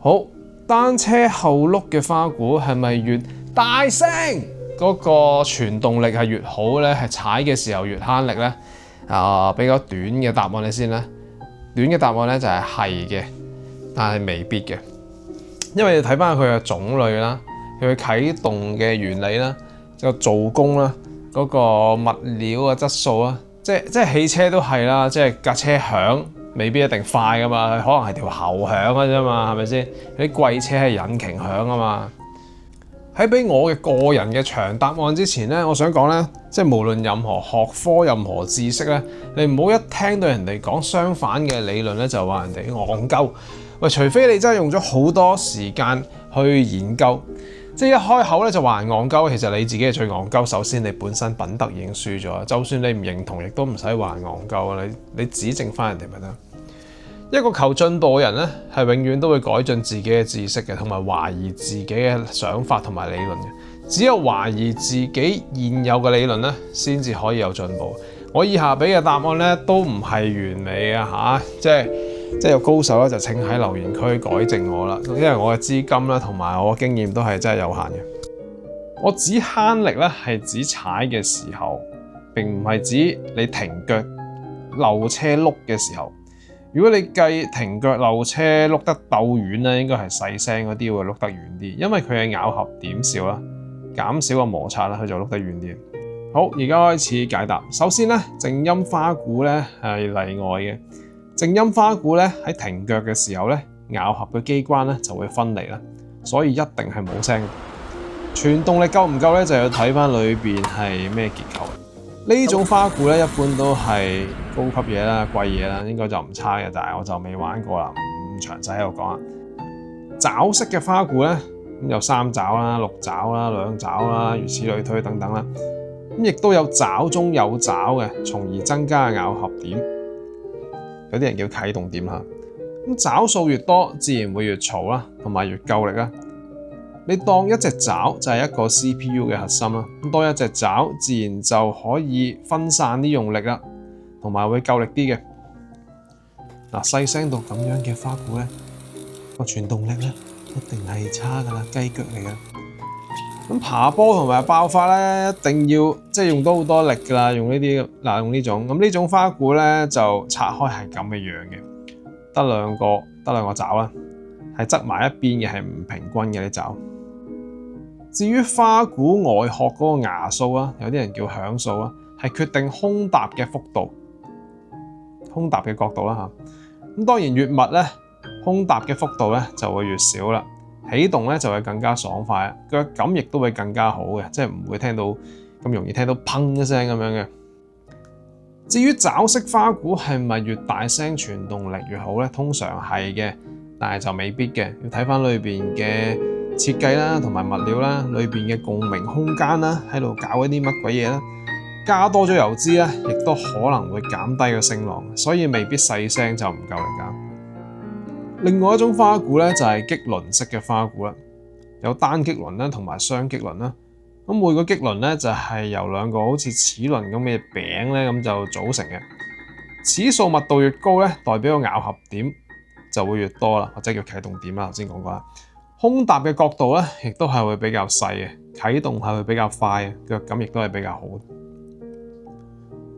好，單車後轆嘅花鼓係咪越大聲嗰個傳動力係越好咧？係踩嘅時候越慳力咧？比較短嘅答案你先啦。短嘅答案咧就係嘅，但係未必嘅，因為你睇翻佢嘅種類啦，佢嘅啟動嘅原理啦，個做工啦，嗰個物料嘅質素啦，即係汽車都係啦，即係架車響未必一定快噶嘛，可能係條喉響嘅啫嘛，係咪先？啲貴車係引擎響啊嘛。喺俾我嘅個人嘅長答案之前咧，我想講咧，即係無論任何學科、任何知識咧，你唔好一聽到人哋講相反嘅理論咧，就話人哋戇鳩。喂，除非你真係用咗好多時間去研究，即係一開口咧就話人戇鳩，其實你自己係最戇鳩。首先你本身品德已經輸咗，就算你唔認同，亦都唔使話人戇鳩啊！你指正翻人哋咪得。一個求進步嘅人咧，係永遠都會改進自己嘅知識嘅，同埋懷疑自己嘅想法同埋理論嘅。只有懷疑自己現有嘅理論咧，先至可以有進步。我以下俾嘅答案咧，都唔係完美啊即係有高手咧，就請喺留言區改正我啦。因為我嘅資金啦，同埋我嘅經驗都係真係有限嘅。我指慳力咧，係指踩嘅時候，並唔係指你停腳漏車轆嘅時候。如果你計停腳漏車碌得鬥遠咧，應該係細聲嗰啲會碌得遠啲，因為佢嘅咬合點少啦，減少個摩擦啦，佢就碌得遠啲。好，而家開始解答。首先咧，靜音花鼓咧係例外嘅。靜音花鼓咧喺停腳嘅時候咧，咬合嘅機關咧就會分離啦，所以一定係冇聲。傳動力夠唔夠咧，就要睇翻裏邊係咩結構。呢種花鼓咧，一般都係高級嘢啦、貴嘢啦，應該就唔差嘅，但係我就未玩過啦，唔詳細喺度講啊。爪式嘅花鼓咧，咁有3爪啦、6爪啦、2爪啦，如此類推等等啦。咁亦都有爪中有爪嘅，從而增加咬合點。有啲人叫啟動點嚇。咁爪數越多，自然會越嘈啦，同埋越夠力啦。你當一隻爪就係一個 CPU 嘅核心啦，咁多一隻爪自然就可以分散啲用力啦，同埋會夠力啲嘅。嗱，細聲到咁樣嘅花鼓咧，個傳動力咧一定係差噶啦，雞腳嚟噶。咁爬坡同埋爆發咧，一定要即係用到好多力噶啦，用呢啲用呢種。咁呢種花鼓咧就拆開係咁嘅樣嘅，得兩個爪啦，係側埋一邊嘅，係唔平均嘅啲爪。至於花鼓外殼嗰個牙數啊，有啲人叫響數啊，係決定空踏嘅幅度、空踏嘅角度啦嚇。咁當然越密咧，空踏嘅幅度咧就會越少啦，起動咧就會更加爽快，腳感亦都會更加好嘅，即係唔會聽到咁容易聽到砰一聲咁樣嘅。至於爪式花鼓係咪越大聲傳動力越好咧？通常係嘅，但係就未必嘅，要睇翻裏邊嘅設計啦，同埋物料啦，裏邊嘅共鳴空間啦，喺度搞一啲乜鬼嘢啦，加多咗油脂咧，亦都可能會減低個聲浪，所以未必細聲就唔夠力㗎。另外一種花鼓咧就係擊輪式嘅花鼓啦，有單擊輪啦，同埋雙擊輪啦。咁每個擊輪咧就係由2個好似齒輪咁嘅餅咧咁就組成嘅，齒數密度越高咧，代表個咬合點就會越多啦，或者叫啟動點啦。頭先講過啦。空踏嘅角度咧，亦都係會比較細嘅，啟動係會比較快嘅，腳感亦都係比較好。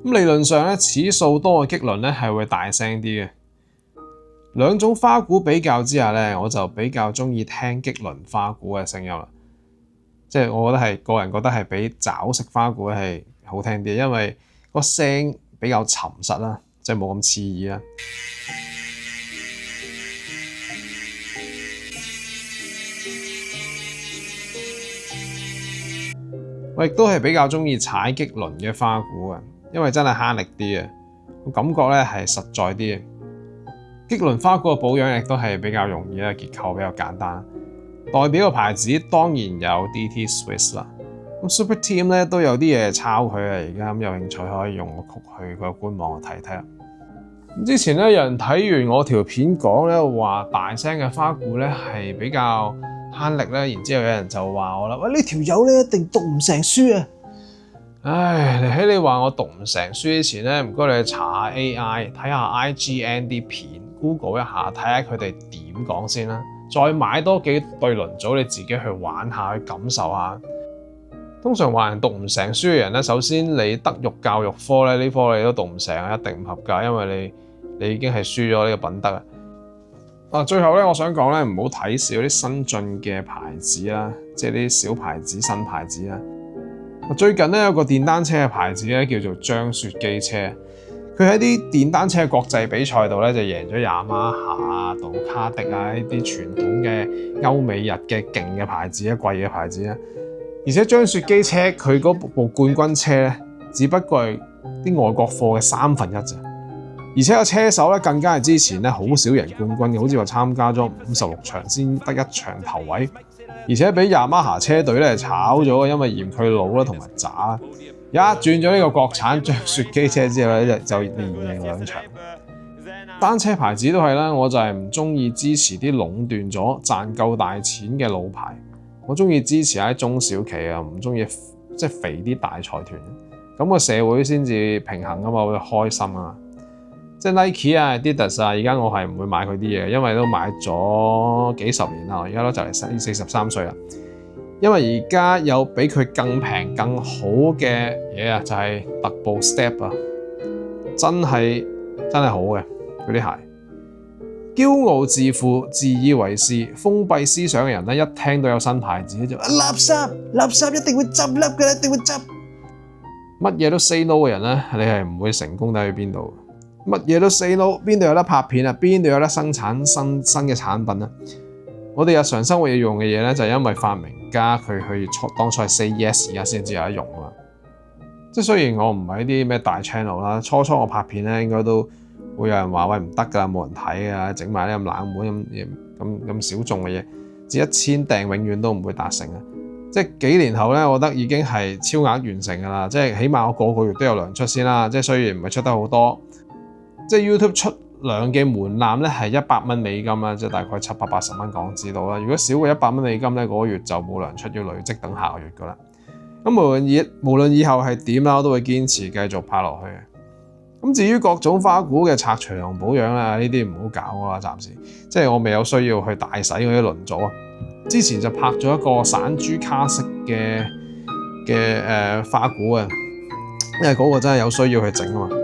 咁理論上咧，齒數多嘅擊輪咧係會大聲啲嘅。兩種花鼓比較之下咧，我就比較中意聽擊輪花鼓嘅聲音啦。即係我覺得係個人覺得係比爪式花鼓係好聽啲，因為個聲比較沉實啦，即係冇咁刺耳啦。我亦都係比較中意踩擊輪嘅花鼓嘅，因為真係慳力啲嘅，個感覺咧係實在啲嘅。擊輪花鼓嘅保養亦都係比較容易啦，結構比較簡單。代表嘅牌子當然有 DT Swiss 啦，咁 Super Team 咧都有啲嘢抄佢啊，而家咁有興趣可以用個曲去個官網睇睇啦。之前咧有人睇完我條片講咧話大聲嘅花鼓咧係比較慳力咧，然之後有人就話我啦，喂，呢條友咧一定讀唔成書啊！唉，喺你話我讀唔成書之前咧，唔該你去查下 AI， 睇下 IGN 啲片 ，Google 一下睇下佢哋點講先啦。再買多幾對輪組，你自己去玩下，去感受下。通常話人讀唔成書嘅人咧，首先你德育教育科咧呢科你都讀唔成，一定唔合格，因為你已經係輸咗呢個品德啊。最後咧，我想講咧，唔好睇少啲新進嘅牌子啦，即係啲小牌子、新牌子啦。最近咧有個電單車嘅牌子咧叫做張雪機車，佢喺啲電單車國際比賽度咧就贏咗雅馬哈、杜卡迪啊呢啲傳統嘅歐美日嘅勁嘅牌子啊，貴嘅牌子啊。而且張雪機車佢嗰部冠軍車咧，只不過係啲外國貨嘅1/3咋。而且個車手咧更加係之前咧好少贏冠軍嘅，好似話參加咗56場先得1場頭位。而且俾雅馬哈車隊咧炒咗，因為嫌佢老啦同埋渣。一轉咗呢個國產張雪機車之後咧，就連贏2場。單車牌子都係啦，我就係唔中意支持啲壟斷咗賺夠大錢嘅老牌。我中意支持下啲中小企啊，唔中意即係肥啲大財團。咁個社會先至平衡啊嘛，會開心啊。即係 Nike 啊、Adidas 啊，而家我係唔會買佢啲嘢，因為都買咗幾十年啦，而家都就嚟43歲啦。因為而家有比佢更平、更好嘅嘢啊，就係特步 Step 啊，真係好嘅嗰啲鞋。驕傲自負、自以為是、封閉思想嘅人咧，一聽到有新牌子就垃圾一定會執笠嘅，一定會執。乜嘢都 say no 嘅人咧，你係唔會成功得去邊度。乜嘢都 say no， 邊度有得拍片啊？邊度有得生產新嘅產品啊？我哋日常生活要用嘅嘢咧，就係因為發明家佢去當初係 say yes， 而家先至有得用啊嘛。即係雖然我唔係啲咩大 channel 啦，初我拍片咧應該都會有人話喂唔得㗎，冇人睇啊，整埋啲咁冷門咁小眾嘅嘢，只1000訂永遠都唔會達成啊！即係幾年後咧，我覺得已經係超額完成㗎啦。即係起碼我個月都有糧出先啦。即係雖然唔係出得好多。即係 YouTube 出糧嘅門檻咧係$100啦，即係大概780蚊港紙到啦。如果少過$100咧，嗰個月就冇糧出，要累積等下個月噶啦。咁無論以後係點啦，我都會堅持繼續拍落去嘅。咁至於各種花鼓嘅拆除同保養啦，呢啲唔好搞啦，暫時。即係我未有需要去大洗嗰啲輪組啊。之前就拍咗一個散珠卡式嘅花鼓啊，因為嗰個真係有需要去整啊嘛。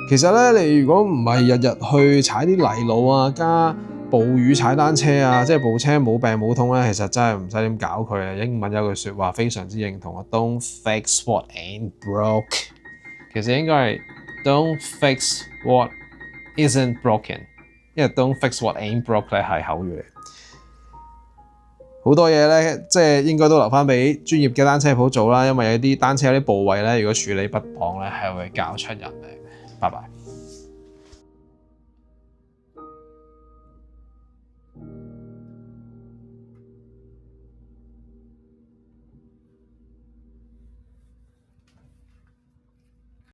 其實咧，你如果唔係日日去踩啲泥路啊，加暴雨踩單車啊，即係部車冇病冇痛咧，其實真係唔使點搞佢啊！英文有句説話非常之認同啊 ，Don't fix what ain't broke。其實應該係 Don't fix what isn't broken， 因為 Don't fix what ain't broke 咧係口語嚟。好多嘢咧，即係應該都留翻俾專業嘅單車鋪做啦，因為有啲單車有啲部位咧，如果處理不當咧，係會搞出人命。拜拜。